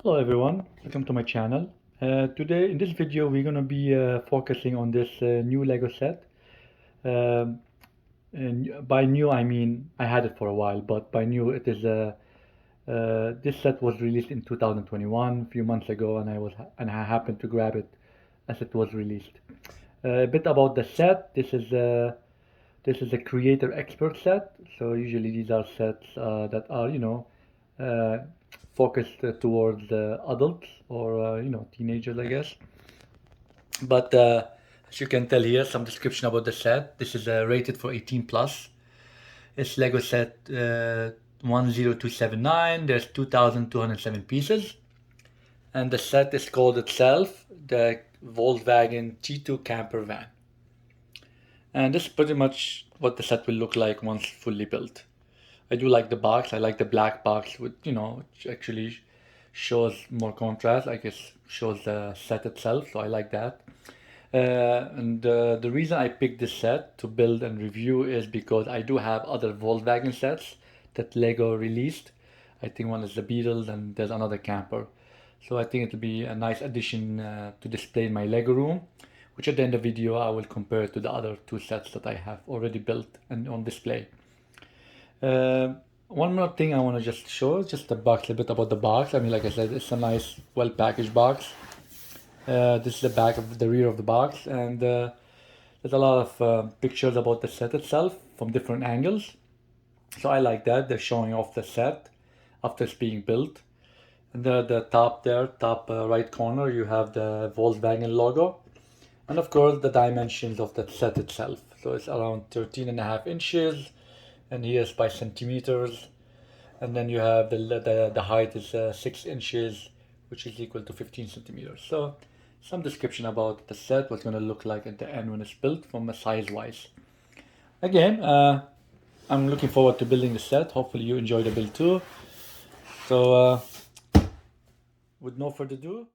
Hello everyone, welcome to my channel. Today in this video we're going to be focusing on this new Lego set. Um, and by new I mean I had it for a while, but by new it is this set was released in 2021, a few months ago, and I happened to grab it as it was released. A bit about the set. This is a creator expert set. So usually these are sets that are uh, focused towards adults or teenagers, I guess. But as you can tell here, some description about the set. This is rated for 18 plus. It's Lego set 10279. There's 2,207 pieces, and the set is called itself the Volkswagen T2 Camper van. And this is pretty much what the set will look like once fully built. I do like the box. I like the black box with, which actually shows more contrast. I guess shows the set itself. So I like that. And the reason I picked this set to build and review is because I do have other Volkswagen sets that Lego released. I think one is the Beatles and there's another camper. So I think it'll be a nice addition to display in my Lego room, which at the end of the video I will compare to the other two sets that I have already built and on display. One more thing I want to just show is just the box, a bit about the box. I mean, like I said, it's a nice, well-packaged box. This is the back of the rear of the box, and there's a lot of pictures about the set itself from different angles. So I like that. They're showing off the set after it's being built. And the top there, top right corner, you have the Volkswagen logo. And of course, the dimensions of the set itself. So it's around 13.5 inches, and here's by centimeters. And then you have the height is 6 inches, which is equal to 15 centimeters. So some description about the set, what's going to look like at the end when it's built from a size wise. Again, I'm looking forward to building the set. Hopefully you enjoy the build too. So with no further ado,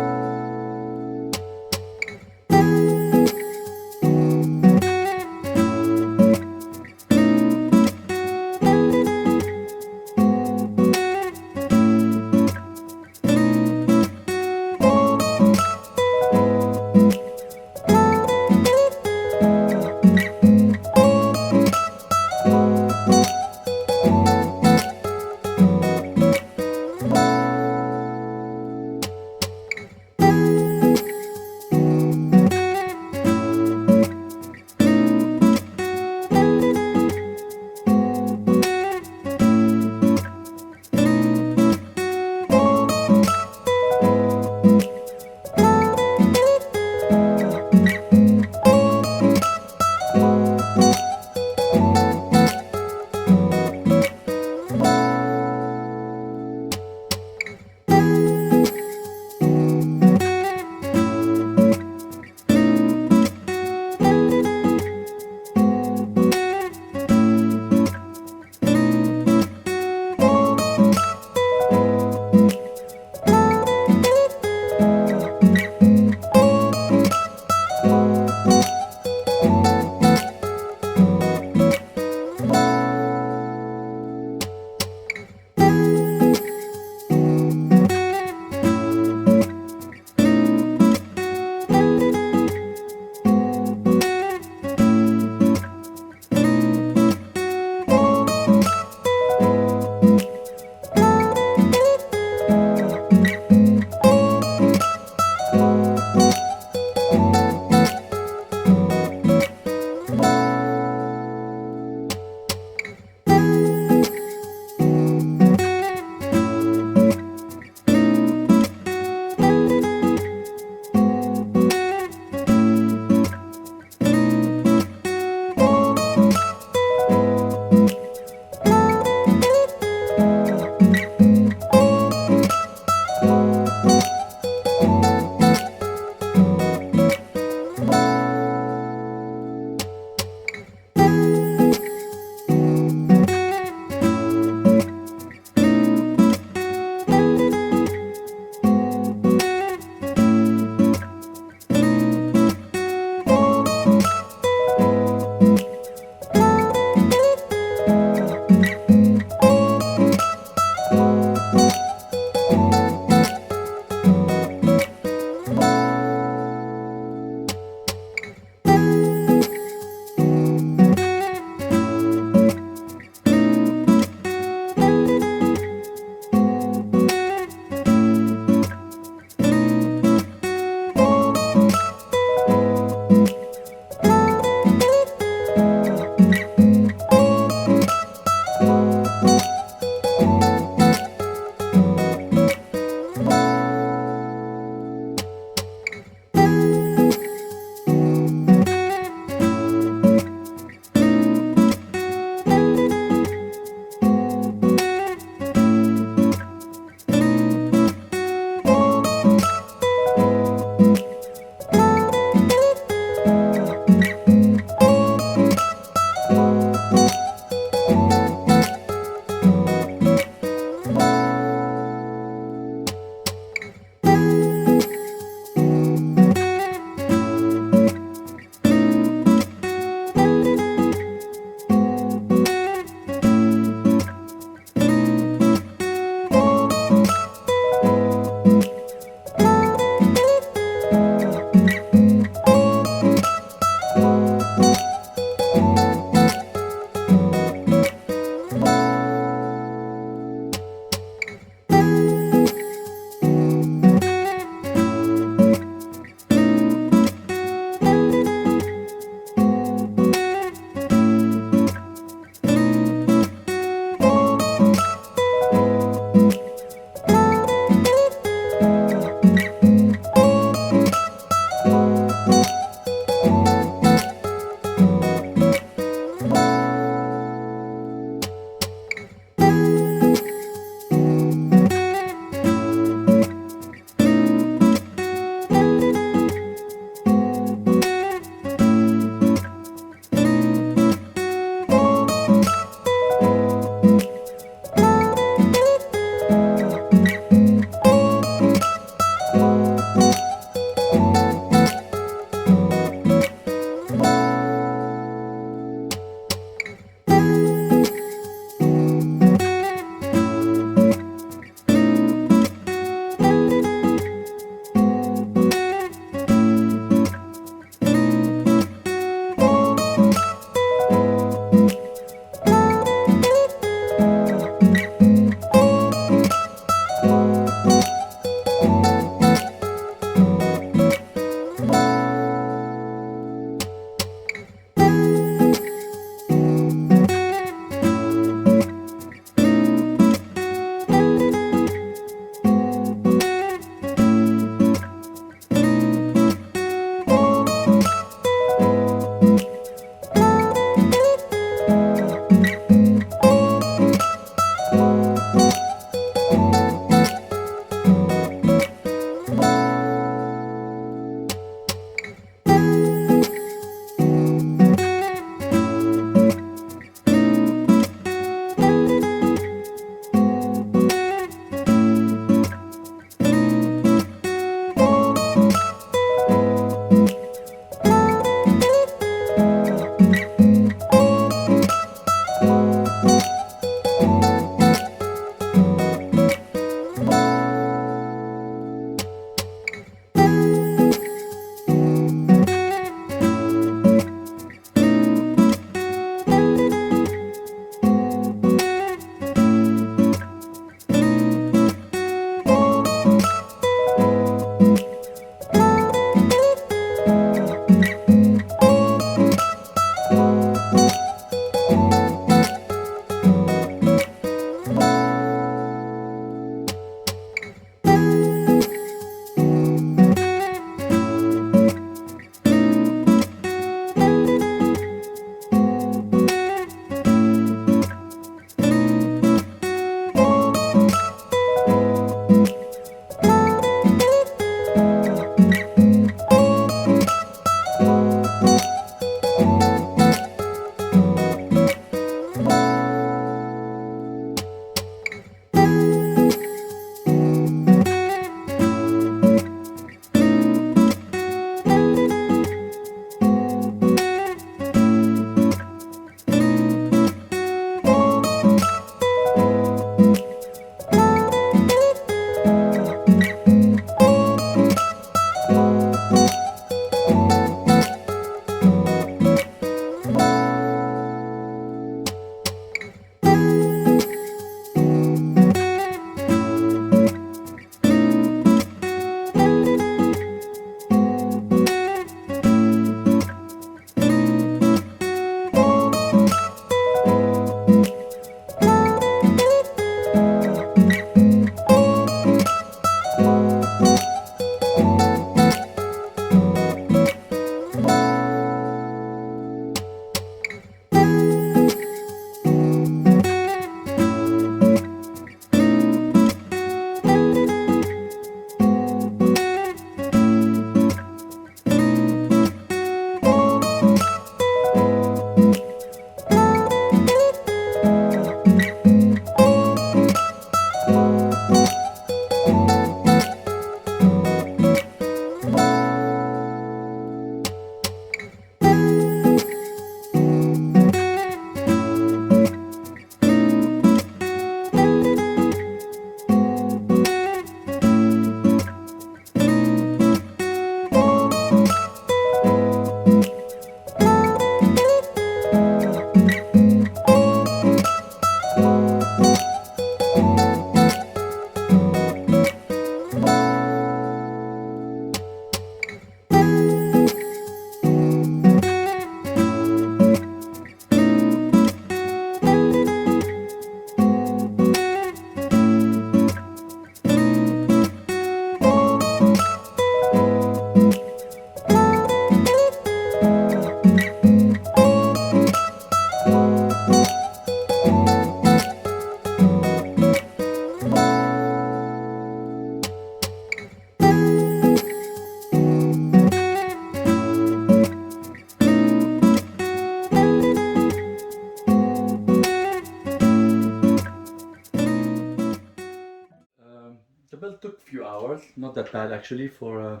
The build took a few hours, not that bad actually for,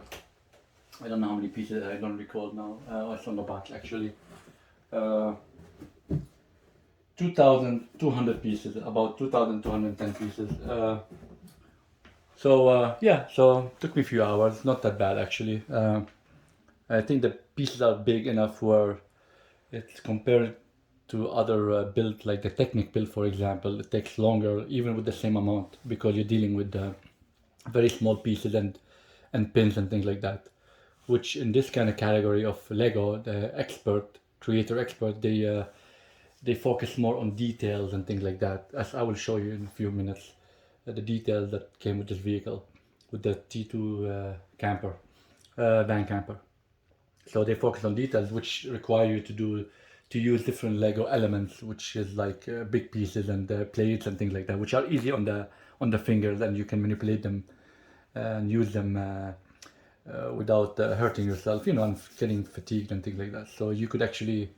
I don't know how many pieces, I don't recall now, it's on the back actually. 2,200 pieces, about 2,210 pieces. Yeah, so took me a few hours, not that bad actually. I think the pieces are big enough where it's compared to other build, like the Technic build for example, it takes longer even with the same amount because you're dealing with very small pieces and pins and things like that. Which in this kind of category of Lego, the creator expert, they focus more on details and things like that, as I will show you in a few minutes, the details that came with this vehicle, with the T2 camper, van camper. So they focus on details which require you to use different Lego elements, which is like big pieces and plates and things like that, which are easy on the fingers, and you can manipulate them and use them without hurting yourself, and getting fatigued and things like that. So you could actually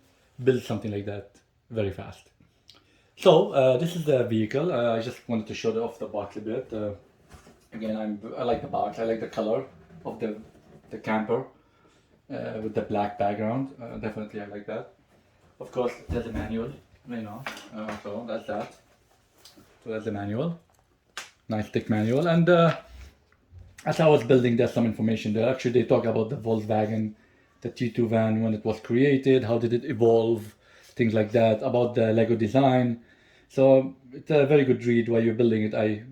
build something like that very fast. So this is the vehicle. I just wanted to show it off the box a bit. Again, I like the box. I like the color of the camper with the black background. Definitely, I like that. Of course, there's a manual. So that's that. So that's the manual. Nice thick manual. And as I was building, there's some information there. Actually, they talk about the Volkswagen, the T2 van, when it was created, how did it evolve, things like that, about the Lego design. So it's a very good read while you're building it. I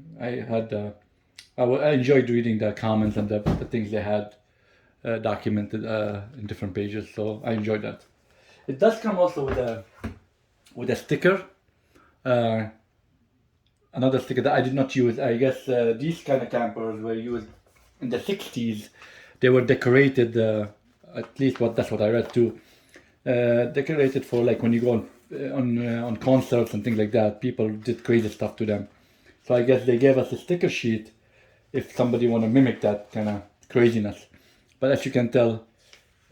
enjoyed reading the comments and the things they had documented in different pages. So I enjoyed that. It does come also with a sticker. Another sticker that I did not use. I guess these kind of campers were used in the 60s. They were decorated, at least that's what I read too. Decorated for like when you go on concerts and things like that. People did crazy stuff to them. So I guess they gave us a sticker sheet if somebody want to mimic that kind of craziness. But as you can tell,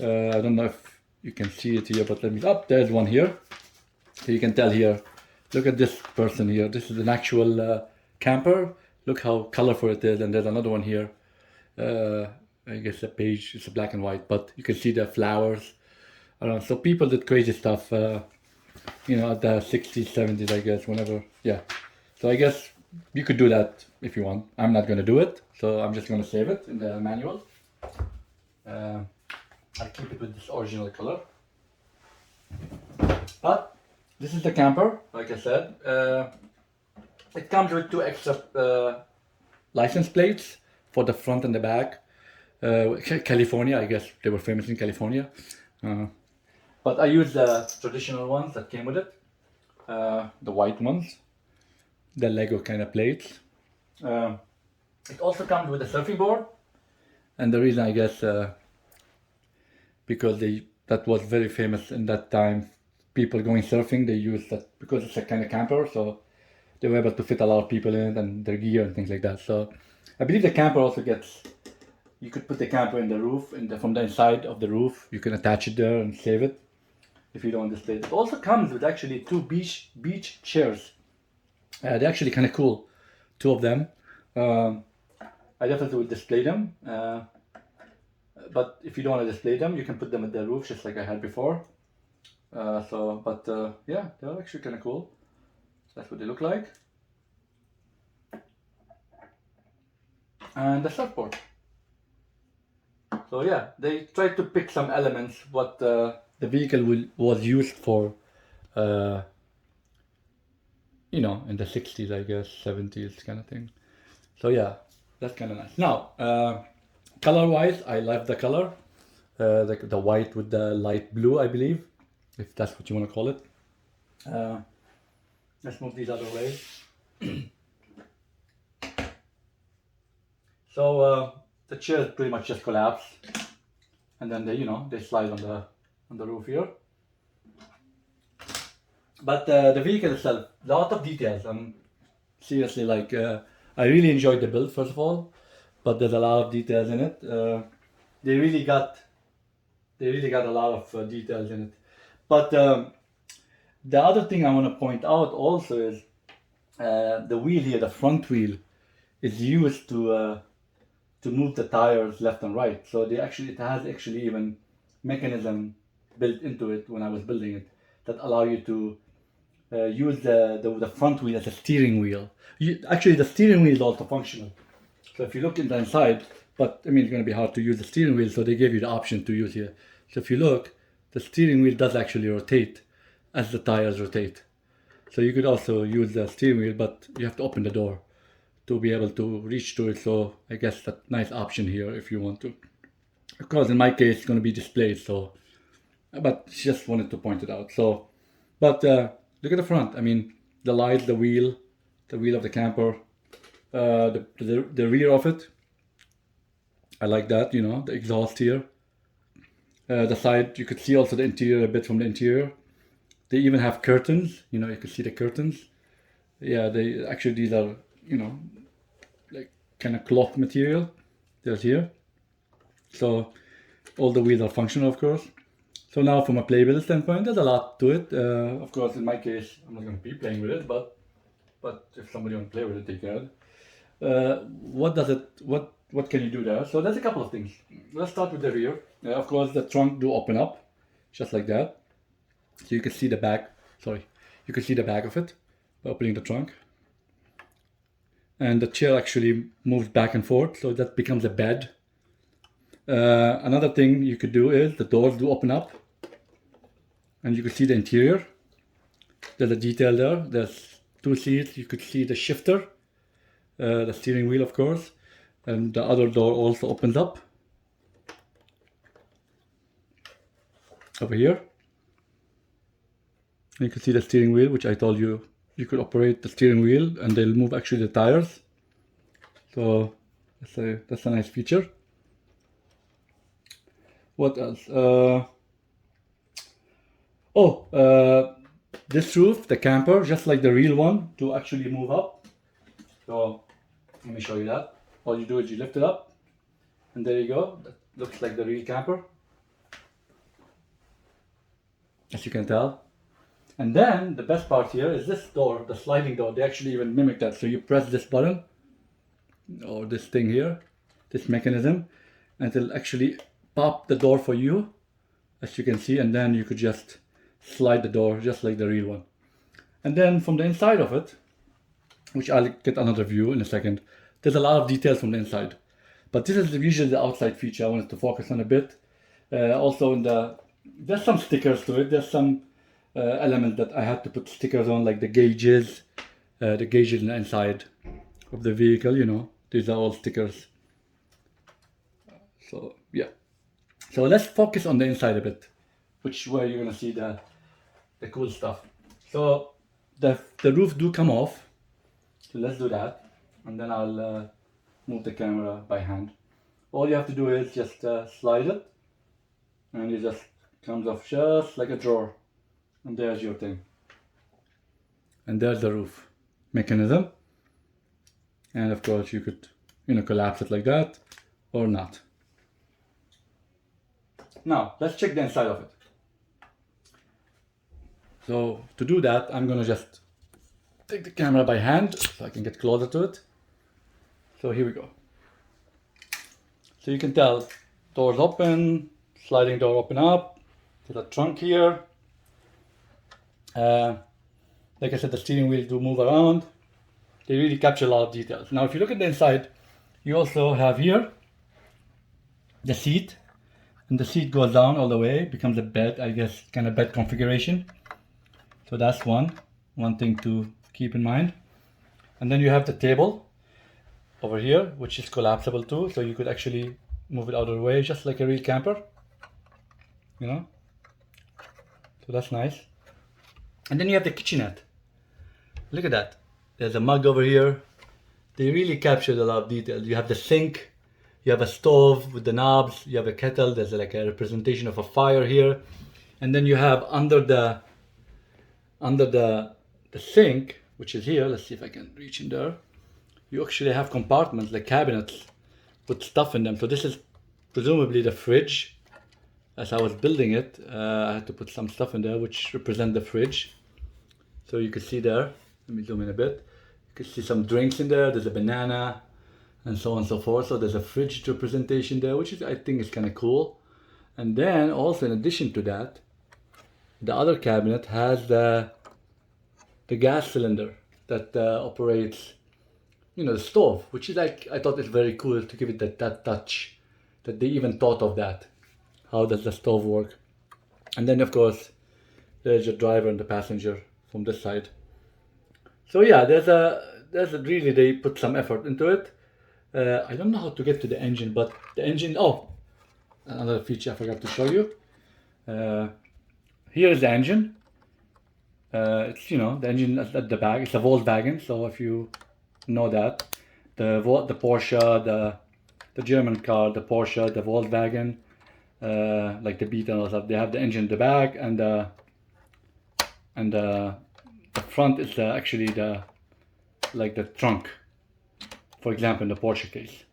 I don't know if you can see it here, but there's one here. So you can tell here, look at this person here. This is an actual camper. Look how colorful it is. And there's another one here. I guess a page, it's a black and white, but you can see the flowers. So people did crazy stuff, at the 60s, 70s, I guess, whenever. Yeah. So I guess you could do that if you want. I'm not going to do it. So I'm just going to save it in the manual. I'll keep it with this original color. But this is the camper, like I said. It comes with 2 extra license plates for the front and the back. California, I guess they were famous in California. But I used the traditional ones that came with it. The white ones. The Lego kind of plates. It also comes with a surfing board. And the reason, I guess, because that was very famous in that time. People going surfing, they used that because it's a kind of camper, so they were able to fit a lot of people in it and their gear and things like that. So I believe the camper also you could put the camper in the roof, from the inside of the roof. You can attach it there and save it if you don't display it. It also comes with actually 2 beach chairs. They're actually kind of cool, 2 of them. I definitely would display them. But if you don't want to display them, you can put them at the roof just like I had before. Yeah, they're actually kind of cool. That's what they look like. And the surfboard. So yeah, they tried to pick some elements what the vehicle was used for, in the 60s, I guess, 70s kind of thing. So yeah, that's kind of nice. Now, color-wise, I love the color. The white with the light blue, I believe, if that's what you want to call it. Let's move these other way. So the chairs pretty much just collapse, and then they slide on the roof here. But the vehicle itself, a lot of details. Seriously, I really enjoyed the build first of all, but there's a lot of details in it. They really got a lot of details in it. But the other thing I want to point out also is the wheel here, the front wheel, is used to move the tires left and right. So it has actually even mechanism built into it when I was building it that allow you to use the front wheel as a steering wheel. Actually, the steering wheel is also functional. So if you look in the inside, but I mean, it's going to be hard to use the steering wheel, so they gave you the option to use here. So if you look, the steering wheel does actually rotate as the tires rotate. So you could also use the steering wheel, but you have to open the door to be able to reach to it. So I guess that's a nice option here if you want to. Of course, in my case, it's going to be displayed. So, but just wanted to point it out. So, but look at the front. I mean, the light, the wheel of the camper, the rear of it. I like that. You know, the exhaust here. The side, you could see also the interior a bit from the interior. They even have curtains. You know, you can see the curtains. Yeah, these are, you know, like kind of cloth material. There's here. So all the wheels are functional, of course. So now from a playability standpoint, there's a lot to it. Of course, in my case, I'm not going to be playing with it, but if somebody wants to play with it, they can. What can you do there? So there's a couple of things. Let's start with the rear. Of course, the trunk do open up, just like that. So you can see the back. Sorry, you can see the back of it by opening the trunk. And the chair actually moves back and forth, so that becomes a bed. Another thing you could do is the doors do open up, and you can see the interior. There's a detail there. There's 2 seats. You could see the shifter, the steering wheel, of course, and the other door also opens up over here. And you can see the steering wheel, which I told you you could operate the steering wheel and they'll move actually the tires. So that's a nice feature. What else? This roof, the camper, just like the real one, to actually move up. So let me show you that. All you do is you lift it up, and there you go. That looks like the real camper, as you can tell. And then the best part here is this door, the sliding door. They actually even mimic that. So you press this button, or this thing here, this mechanism, and it'll actually pop the door for you, as you can see, and then you could just slide the door just like the real one. And then from the inside of it, which I'll get another view in a second, there's a lot of details from the inside. But this is usually the outside feature I wanted to focus on a bit. Also there's some stickers to it. There's some elements that I had to put stickers on, like the gauges in the inside of the vehicle, you know. These are all stickers. So yeah. So let's focus on the inside a bit, which where you're gonna see the cool stuff. So the roof do come off. So let's do that, and then I'll move the camera by hand. All you have to do is just slide it, and it just comes off just like a drawer. And there's your thing. And there's the roof mechanism. And of course you could, you know, collapse it like that or not. Now let's check the inside of it. So to do that, I'm gonna just take the camera by hand so I can get closer to it. So here we go. So you can tell doors open, sliding door open up. There's a trunk here. Like I said, the steering wheel do move around. They really capture a lot of details. Now if you look at the inside, you also have here the seat, and the seat goes down all the way, becomes a bed, I guess, kind of bed configuration. So that's one thing to keep in mind. And then you have the table over here, which is collapsible too, so you could actually move it out of the way just like a real camper, you know. So that's nice. And then you have the kitchenette. Look at that. There's a mug over here. They really captured a lot of detail. You have the sink, you have a stove with the knobs, you have a kettle. There's like a representation of a fire here. And then you have under the sink, which is here, let's see if I can reach in there, you actually have compartments, like cabinets with stuff in them. So this is presumably the fridge. As I was building it, I had to put some stuff in there which represent the fridge. So you can see there, let me zoom in a bit. You can see some drinks in there. There's a banana, and so on and so forth. So there's a fridge representation there, which is, I think, is kind of cool. And then also, in addition to that, the other cabinet has the gas cylinder that operates, the stove, which is like, I thought it's very cool to give it that touch, that they even thought of that. How does the stove work? And then, of course, there's your driver and the passenger from this side. So yeah, there's a really, they put some effort into it. I don't know how to get to the engine, but the engine, oh, another feature I forgot to show you. Here is the engine. It's, the engine at the back. It's a Volkswagen, so if you know that, the Porsche, the German car, the Porsche, the Volkswagen, like the Beetle and all that, they have the engine in the back, and the front is actually the trunk. For example, in the Porsche case.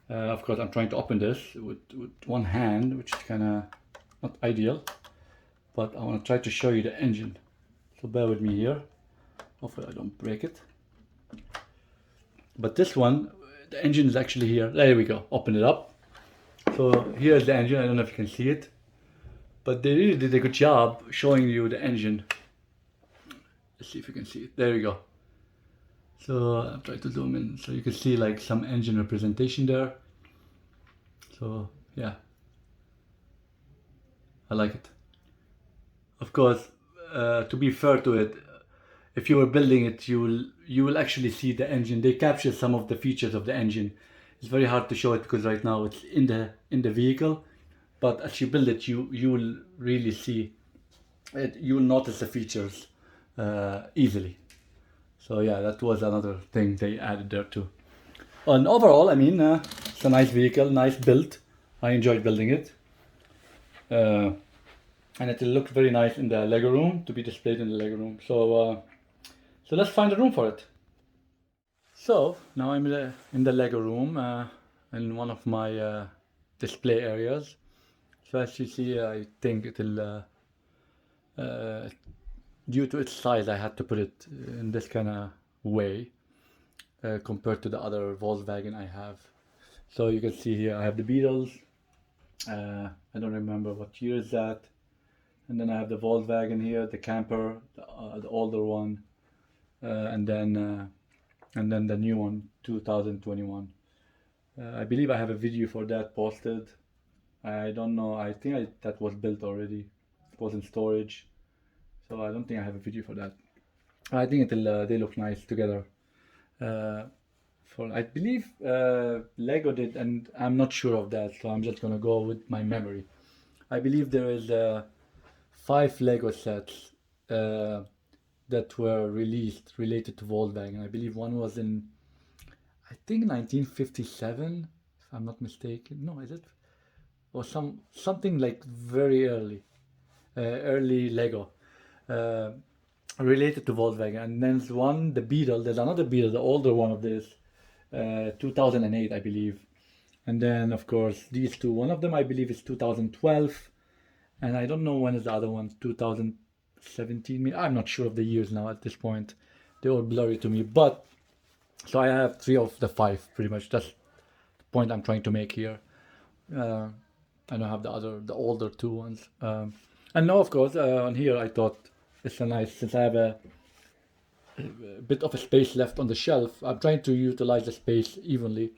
Of course, I'm trying to open this with one hand, which is kind of not ideal, but I want to try to show you the engine. So bear with me here. Hopefully I don't break it. But this one, the engine is actually here. There we go. Open it up. So here's the engine. I don't know if you can see it, but they really did a good job showing you the engine. Let's see if you can see it. There we go. So I'm trying to zoom in so you can see like some engine representation there. So yeah, I like it. Of course, to be fair to it, if you were building it, you will actually see the engine. They capture some of the features of the engine. It's very hard to show it because right now it's in the vehicle, but as you build it, you will really see it. You will notice the features easily. So yeah, that was another thing they added there too. And overall, I mean, it's a nice vehicle, nice build. I enjoyed building it. And it looked very nice in the Lego room, to be displayed in the Lego room. So let's find a room for it. So now I'm in the Lego room, in one of my display areas. So as you see, I think it'll, due to its size, I had to put it in this kind of way compared to the other Volkswagen I have. So you can see here I have the Beetles. I don't remember what year is that. And then I have the Volkswagen here, the camper, the older one, and then the new one, 2021. I believe I have a video for that posted. I don't know. I think that was built already. It was in storage, so I don't think I have a video for that. I think they look nice together. I believe Lego did, and I'm not sure of that, so I'm just gonna go with my memory. I believe there is 5 Lego sets that were released related to Volkswagen. I believe one was in, I think 1957, if I'm not mistaken. No, is it? Or something like very early Lego related to Volkswagen. And then there's one, the Beetle. There's another Beetle, the older one of this, 2008, I believe. And then of course these two. One of them I believe is 2012. And I don't know when is the other one, 2017. I'm not sure of the years now at this point. They're all blurry to me. But, so I have 3 of the 5, pretty much. That's the point I'm trying to make here. I don't have the older 2 ones. And now, of course, on here I thought it's a nice, since I have a bit of a space left on the shelf, I'm trying to utilize the space evenly.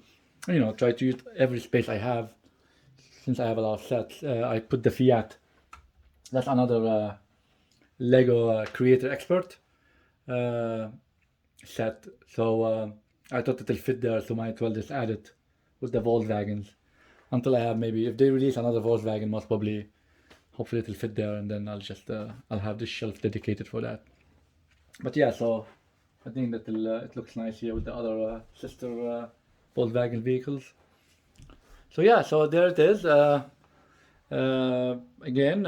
Try to use every space I have. Since I have a lot of sets, I put the Fiat. That's another Lego Creator Expert set. So I thought it'll fit there, so might as well just add it with the Volkswagens. Until I have maybe, if they release another Volkswagen, most probably, hopefully it'll fit there, and then I'll have this shelf dedicated for that. But yeah, so I think that it looks nice here with the other sister Volkswagen vehicles. So yeah, so there it is. Again,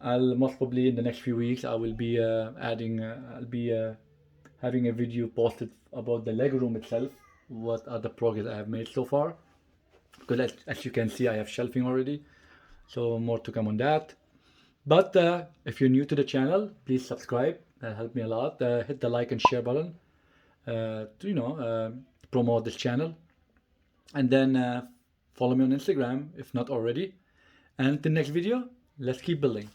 I'll most probably in the next few weeks I will be having a video posted about the Lego room itself. What are the progress I have made so far? Because as you can see, I have shelving already, so more to come on that. But if you're new to the channel, please subscribe. That helped me a lot. Hit the like and share button to promote this channel. And then follow me on Instagram if not already. And the next video, let's keep building.